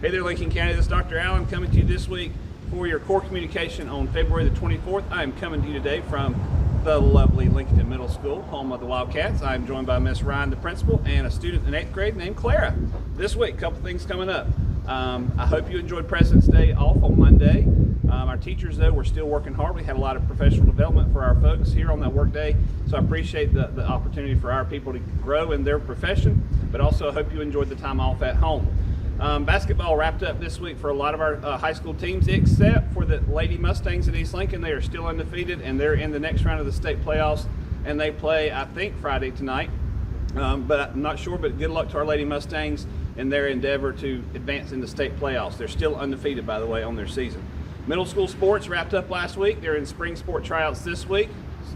Hey there, Lincoln County. This is Dr. Allen coming to you this week for your core communication on February the 24th. I am coming to you today from the lovely Lincoln Middle School, home of the Wildcats. I am joined by Miss Ryan, the principal, and a student in 8th grade named Clara. This week, a couple things coming up. I hope you enjoyed President's Day off on Monday. Our teachers, though, we're still working hard. We had a lot of professional development for our folks here on that work day, so I appreciate the opportunity for our people to grow in their profession, but also I hope you enjoyed the time off at home. Basketball wrapped up this week for a lot of our high school teams, except for the Lady Mustangs at East Lincoln. They are still undefeated, and they're in the next round of the state playoffs, and they play, I think, Friday tonight. But I'm not sure, but good luck to our Lady Mustangs in their endeavor to advance in the state playoffs. They're still undefeated, by the way, on their season. Middle school sports wrapped up last week. They're in spring sport tryouts this week,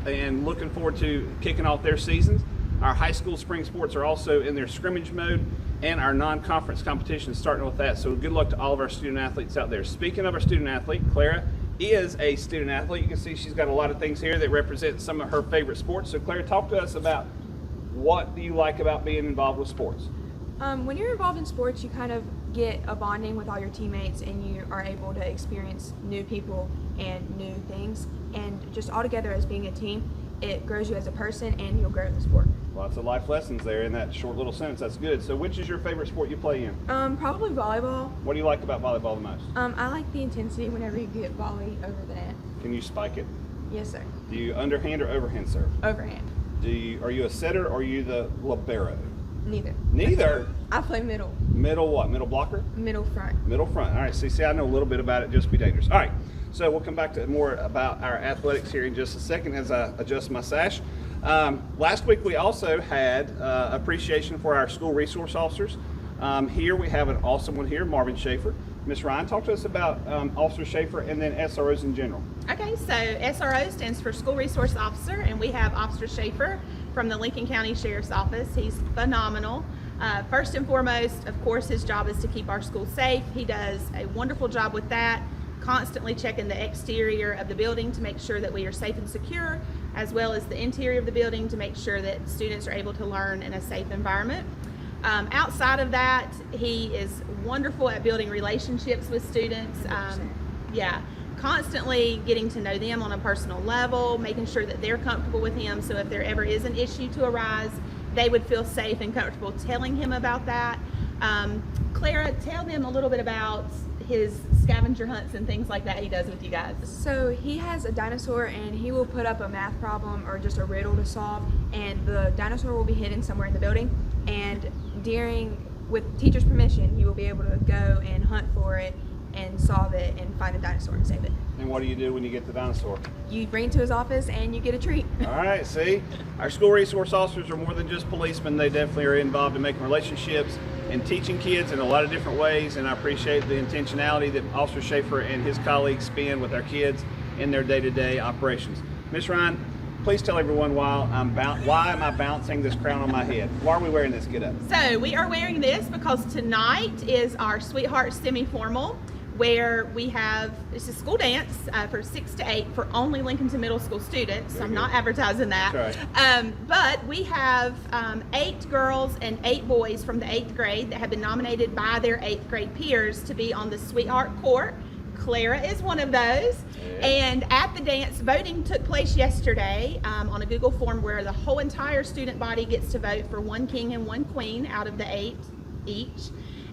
and looking forward to kicking off their seasons. Our high school spring sports are also in their scrimmage mode, and our non-conference competition is starting with that. So good luck to all of our student athletes out there. Speaking of our student athlete, Clara is a student athlete. You can see she's got a lot of things here that represent some of her favorite sports. So Clara, talk to us about what do you like about being involved with sports? When you're involved in sports, you kind of get a bonding with all your teammates, and you are able to experience new people and new things. And just all together as being a team, it grows you as a person, and you'll grow in the sport. Lots of life lessons there in that short little sentence. That's good. So which is your favorite sport you play in? Probably volleyball. What do you like about volleyball the most? I like the intensity whenever you get volley over the net. Can you spike it? Yes, sir. Do you underhand or overhand serve? Overhand. Are you a setter or are you the libero? Neither. Neither? I play middle. Middle what? Middle blocker? Middle front. Middle front. All right. See, I know a little bit about it. Just be dangerous. All right. So we'll come back to more about our athletics here in just a second as I adjust my sash. Last week we also had appreciation for our school resource officers. Here we have an awesome one here, Marvin Schaefer. Miss Ryan, talk to us about Officer Schaefer and then SROs in general. Okay, so SRO stands for School Resource Officer, and we have Officer Schaefer from the Lincoln County Sheriff's Office. He's phenomenal. First and foremost, of course, his job is to keep our school safe. He does a wonderful job with that, constantly checking the exterior of the building to make sure that we are safe and secure, as well as the interior of the building to make sure that students are able to learn in a safe environment. Outside of that, he is wonderful at building relationships with students. Constantly getting to know them on a personal level, making sure that they're comfortable with him, so if there ever is an issue to arise, they would feel safe and comfortable telling him about that. Clara, tell them a little bit about his scavenger hunts and things like that he does with you guys. So he has a dinosaur, and he will put up a math problem or just a riddle to solve, and the dinosaur will be hidden somewhere in the building, and with teacher's permission, he will be able to go and hunt for it and solve it and find the dinosaur and save it. And what do you do when you get the dinosaur? You bring it to his office and you get a treat. All right, see? Our school resource officers are more than just policemen. They definitely are involved in making relationships and teaching kids in a lot of different ways, and I appreciate the intentionality that Officer Schaefer and his colleagues spend with our kids in their day-to-day operations. Miss Ryan, please tell everyone why am I bouncing this crown on my head? Why are we wearing this get up? So we are wearing this because tonight is our Sweetheart Semi-Formal, where we have, it's a school dance for 6 to 8 for only Lincoln Middle School students. So I'm not advertising that. Right. But we have 8 girls and 8 boys from the 8th grade that have been nominated by their 8th grade peers to be on the Sweetheart Court. Clara is one of those. Yeah. And at the dance, voting took place yesterday on a Google form where the whole entire student body gets to vote for one king and one queen out of the 8 each.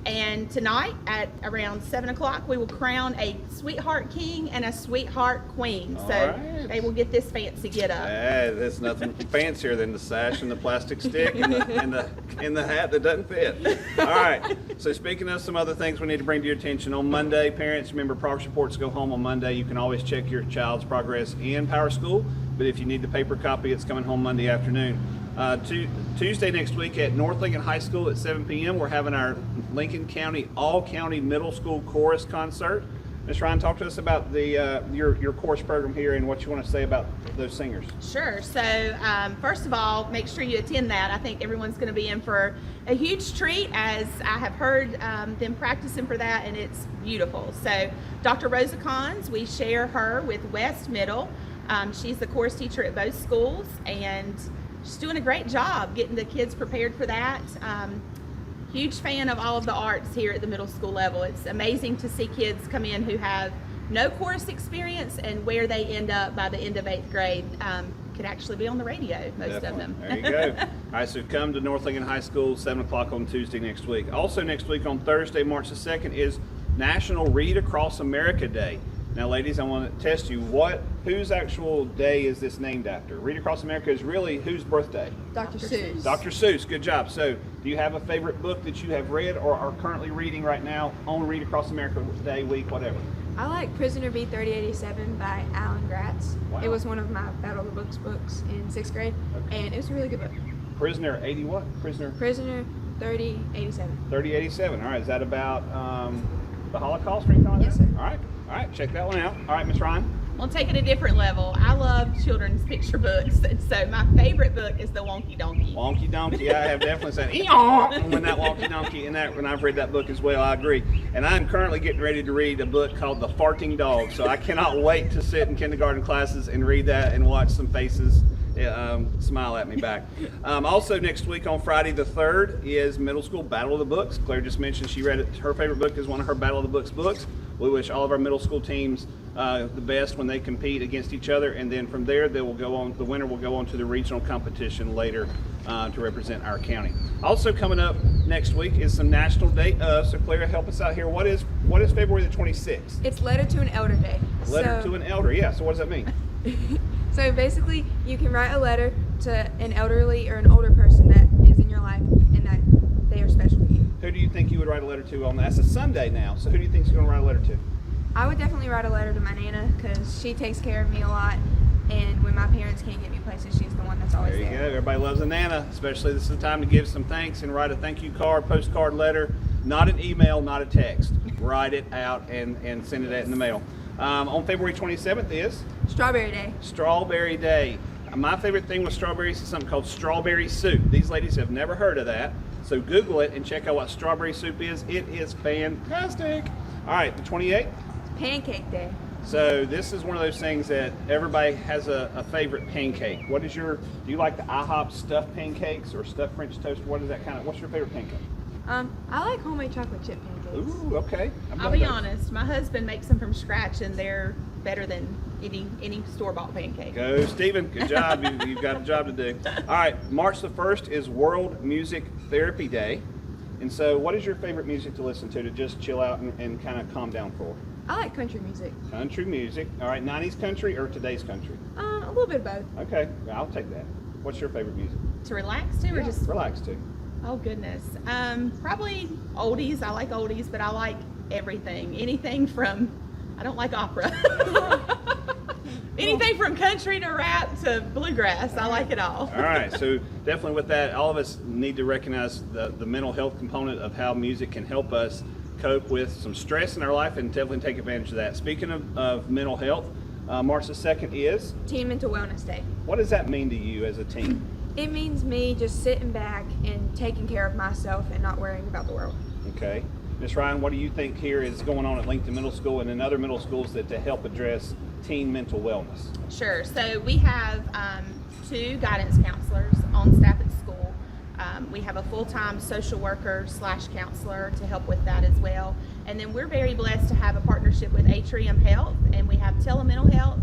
And tonight at around 7 o'clock, we will crown a Sweetheart King and a Sweetheart Queen. Right. They will get this fancy get up. There's nothing fancier than the sash and the plastic stick and the hat that doesn't fit. All right. So speaking of some other things we need to bring to your attention, on Monday, parents, remember progress reports go home on Monday. You can always check your child's progress in Power School, but if you need the paper copy, it's coming home Monday afternoon. Tuesday next week at North Lincoln High School at 7 p.m. we're having our Lincoln County All-County Middle School Chorus Concert. Ms. Ryan, talk to us about the your chorus program here and what you want to say about those singers. Sure. So first of all, make sure you attend that. I think everyone's going to be in for a huge treat, as I have heard them practicing for that, and it's beautiful. So Dr. Rosa Cons, we share her with West Middle. She's the chorus teacher at both schools, and she's doing a great job getting the kids prepared for that. Huge fan of all of the arts here at the middle school level. It's amazing to see kids come in who have no chorus experience, and where they end up by the end of 8th grade could actually be on the radio, most of them. There you go. All right, so come to North Lincoln High School, 7 o'clock on Tuesday next week. Also next week on Thursday, March the 2nd, is National Read Across America Day. Now, ladies, I want to test you. Whose actual day is this named after? Read Across America is really whose birthday? Dr. Seuss. Dr. Seuss, good job. So, do you have a favorite book that you have read or are currently reading right now on Read Across America Day, week, whatever? I like Prisoner B 3087 by Alan Gratz. Wow. It was one of my Battle of the books in 6th grade, and it was a really good book. Prisoner 80 what? Prisoner 3087. 3087. All right, is that about the Holocaust or anything like Yes, that? sir. All right, check that one out. All right, Miss Ryan. We'll take it a different level. I love children's picture books, and so my favorite book is The Wonky Donkey. Wonky Donkey, I have definitely said "Eeyore" when that Wonky Donkey, and that when I've read that book as well, I agree. And I'm currently getting ready to read a book called The Farting Dog, so I cannot wait to sit in kindergarten classes and read that and watch some faces smile at me back. Also next week on Friday the 3rd is Middle School Battle of the Books. Claire just mentioned she read it. Her favorite book is one of her Battle of the Books books. We wish all of our middle school teams the best when they compete against each other, and then from there they will go on. The winner will go on to the regional competition later to represent our county. Also coming up next week is some National Day of. So Claire, help us out here. What is February the 26th? It's Letter to an Elder Day. Letter to an Elder. Yeah. So what does that mean? So basically, you can write a letter to an elderly or an older person that is in your life and that they are special to you. Who do you think you would write a letter to on that? That's a Sunday now. So who do you think is going to write a letter to? I would definitely write a letter to my Nana because she takes care of me a lot, and when my parents can't get me places, she's the one that's always There you there. go. Everybody loves a Nana, especially this is the time to give some thanks and write a thank you card, postcard letter, not an email, not a text. Write it out and send it out in the mail. On February 27th is Strawberry Day. Strawberry Day. My favorite thing with strawberries is something called strawberry soup. These ladies have never heard of that, so Google it and check out what strawberry soup is. It is fantastic. All right, the 28th. Pancake Day. So this is one of those things that everybody has a favorite pancake. Do you like the IHOP stuffed pancakes or stuffed French toast? What's your favorite pancake? I like homemade chocolate chip pancakes. Ooh, okay. I'll be honest, my husband makes them from scratch, and they're better than any store-bought pancake. Go, Stephen. Good job. You've got a job to do. All right, March the 1st is World Music Therapy Day. And so what is your favorite music to listen to just chill out and kind of calm down for? I like country music. Country music. All right, 90s country or today's country? A little bit of both. Okay, I'll take that. What's your favorite music? To relax to, or just relax to? Oh goodness, probably oldies. I like oldies, but I like everything. Anything from, I don't like opera. Anything from country to rap to bluegrass, I like it all. All right, so definitely with that, all of us need to recognize the mental health component of how music can help us cope with some stress in our life and definitely take advantage of that. Speaking of mental health, March the 2nd is? Teen Mental Wellness Day. What does that mean to you as a teen? It means me just sitting back and taking care of myself and not worrying about the world. Okay. Ms. Ryan, what do you think here is going on at Lincoln Middle School and in other middle schools to help address teen mental wellness? Sure. So we have 2 guidance counselors on staff at school. We have a full-time social worker / counselor to help with that as well. And then we're very blessed to have a partnership with Atrium Health, and we have telemental health,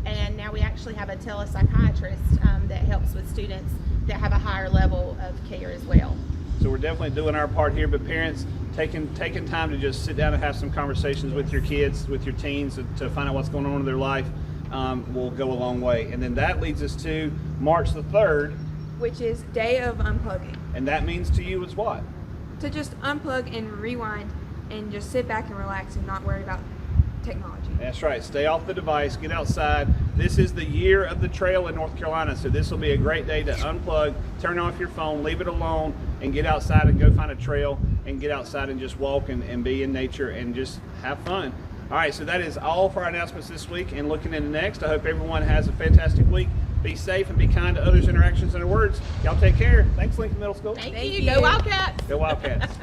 and now we actually have a telepsychiatrist that helps with students that have a higher level of care as well. So we're definitely doing our part here, but parents, taking time to just sit down and have some conversations with your kids, with your teens, to find out what's going on in their life will go a long way. And then that leads us to March the 3rd. Which is Day of Unplugging. And that means to you is what? To just unplug and rewind and just sit back and relax and not worry about technology. That's right. Stay off the device. Get outside. This is the year of the trail in North Carolina, so this will be a great day to unplug, turn off your phone, leave it alone, and get outside and go find a trail and get outside and just walk and be in nature and just have fun. All right, so that is all for our announcements this week. And looking into next, I hope everyone has a fantastic week. Be safe and be kind to others' interactions and their words. Y'all take care. Thanks, Lincoln Middle School. Thank Thank you. you. Go Wildcats. Go Wildcats.